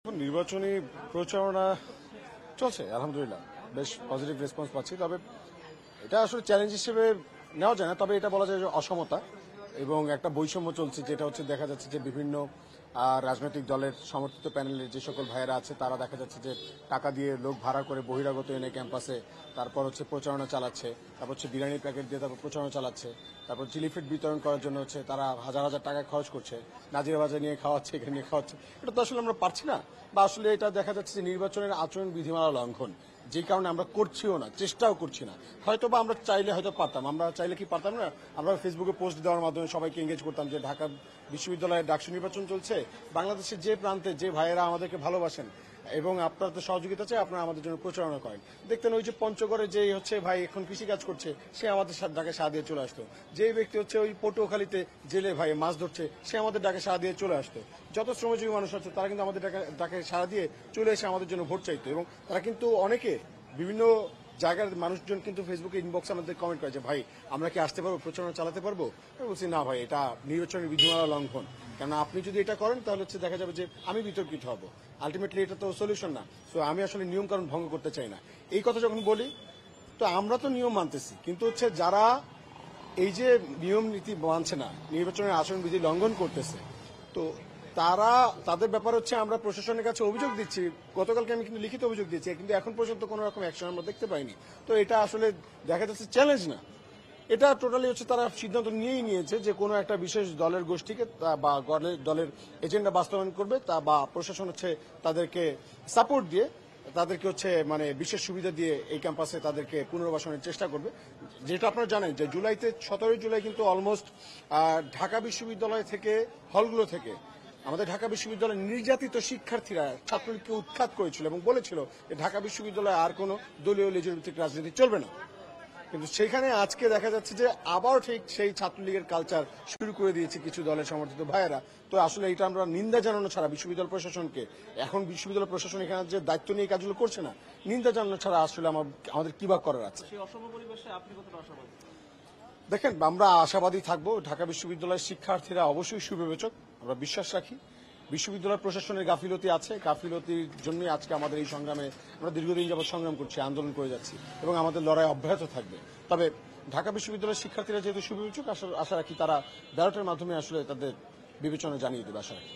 নির্বাচনী প্রচারণা চলছে আলহামদুলিল্লাহ, বেশ পজিটিভ রেসপন্স পাচ্ছি। তবে এটা আসলে চ্যালেঞ্জ হিসেবে নেওয়া যায় না, তবে এটা বলা যায় যে অসমতা এবং একটা বৈষম্য চলছে, যেটা হচ্ছে দেখা যাচ্ছে যে বিভিন্ন রাজনৈতিক দলের সমর্থিত প্যানেলের যে সকল ভাইয়েরা আছে তারা দেখা যাচ্ছে যে টাকা দিয়ে লোক ভাড়া করে বহিরাগত এনে ক্যাম্পাসে তারপর হচ্ছে প্রচারণা চালাচ্ছে, তারপর হচ্ছে বিরিয়ানির প্যাকেট দিয়ে তারপর প্রচারণা চালাচ্ছে, তারপর চিলিফিট বিতরণ করার জন্য হচ্ছে তারা হাজার হাজার টাকা খরচ করছে, নাজিরা বাজার নিয়ে খাওয়াচ্ছে, এখানে নিয়ে খাওয়াচ্ছে। এটা তো আসলে আমরা পারছি না, বা আসলে এটা দেখা যাচ্ছে যে নির্বাচনের আচরণ বিধিমালা লঙ্ঘন, যে কারণে আমরা করছিও না, চেষ্টাও করছি না। হয়তো বা আমরা চাইলে হয়তো পারতাম, আমরা চাইলে কি পারতাম না, আমরা ফেসবুকে পোস্ট দেওয়ার মাধ্যমে সবাইকে এঙ্গেজ করতাম যে ঢাকা বিশ্ববিদ্যালয়ের ডাকসু নির্বাচন চলছে, বাংলাদেশের যে প্রান্তে যে ভাইয়েরা আমাদেরকে ভালোবাসেন এবং আপনাদের সহযোগিতা চাই, আপনারা আমাদের জন্য প্রচারণা করেন। দেখতেন ওই যে পঞ্চগড়ে যে হচ্ছে ভাই এখন কৃষিকাজ করছে, সে আমাদের ডাকে সাড়া দিয়ে চলে আসতো। যে ব্যক্তি হচ্ছে ওই পটুয়াখালীতে জেলে ভাই মাছ ধরছে, সে আমাদের ডাকে সাড়া দিয়ে চলে আসতো। যত শ্রমজীবী মানুষ আছে তারা কিন্তু আমাদের ডাকে সাড়া দিয়ে চলে এসে আমাদের জন্য ভোট চাইতো, এবং তারা কিন্তু অনেকে বিভিন্ন জায়গার মানুষজন কিন্তু ফেসবুকে ইনবক্সে আমাদের কমেন্ট করে যে ভাই আমরা কি আসতে পারবো, প্রচারণা চালাতে পারবো। আমি বলছি না ভাই, এটা নির্বাচনের বিধিমালা লঙ্ঘন, কারণ আপনি যদি এটা করেন তাহলে হচ্ছে দেখা যাবে যে আমি বিতর্কিত হব, আলটিমেটলি এটা তো সলিউশন না। সো আমি আসলে নিয়ম কানুন ভঙ্গ করতে চাই না। এই কথা যখন বলি, তো আমরা তো নিয়ম মানতেছি, কিন্তু হচ্ছে যারা এই যে নিয়ম নীতি মানছে না, নির্বাচনের আচরণ বিধি লঙ্ঘন করতেছে, তো তাদের ব্যাপার হচ্ছে আমরা প্রশাসনের কাছে অভিযোগ দিচ্ছি। গতকালকে আমি কিন্তু লিখিত অভিযোগ দিয়েছি, কিন্তু এখন পর্যন্ত কোনো রকম অ্যাকশন আমরা দেখতে পাইনি। তো এটা আসলে দেখা যাচ্ছে চ্যালেঞ্জ না, এটা টোটালি হচ্ছে তারা সিদ্ধান্ত নিয়েই নিয়েছে যে কোনো একটা বিশেষ দলের গোষ্ঠীকে বা দলের এজেন্ডা বাস্তবায়ন করবে, তা বা প্রশাসন হচ্ছে তাদেরকে সাপোর্ট দিয়ে তাদেরকে হচ্ছে মানে বিশেষ সুবিধা দিয়ে এই ক্যাম্পাসে তাদেরকে পুনর্বাসনের চেষ্টা করবে। যেটা আপনারা জানেন যে জুলাইতে 17 জুলাই কিন্তু অলমোস্ট ঢাকা বিশ্ববিদ্যালয় থেকে হলগুলো থেকে আমাদের ঢাকা বিশ্ববিদ্যালয়ের নির্যাতিত শিক্ষার্থীরা ছাত্রলীগকে উৎখাত করেছিল এবং বলেছিল যে ঢাকা বিশ্ববিদ্যালয়ে আর কোনো দলীয় লেজুরভিত্তিক রাজনীতি চলবে না। কিন্তু সেখানে আজকে দেখা যাচ্ছে যে আবার ঠিক সেই ছাত্রলীগের কালচার শুরু করে দিয়েছে কিছু দলের সমর্থিত ভাইয়েরা। তো আসলে এটা আমরা নিন্দা জানানো ছাড়া বিশ্ববিদ্যালয় প্রশাসনকে, এখন বিশ্ববিদ্যালয় প্রশাসন এখানে যে দায়িত্ব নিয়ে কাজগুলো করছে না, নিন্দা জানানো ছাড়া আসলে আমাদের কি বা করার আছে। দেখেন, আমরা আশাবাদী থাকবো। ঢাকা বিশ্ববিদ্যালয়ের শিক্ষার্থীরা অবশ্যই সুবিবেচক, আমরা বিশ্বাস রাখি। বিশ্ববিদ্যালয় প্রশাসনের গাফিলতি আছে, গাফিলতির জন্যই আজকে আমাদের এই সংগ্রামে আমরা দীর্ঘদিন যাবৎ সংগ্রাম করছি, আন্দোলন করে যাচ্ছি এবং আমাদের লড়াই অব্যাহত থাকবে। তবে ঢাকা বিশ্ববিদ্যালয়ের শিক্ষার্থীরা যেহেতু সুবিবেচক, আশা রাখি তারা ব্যালটের মাধ্যমে আসলে তাদের বিবেচনা জানিয়ে দেবে, আশা রাখি।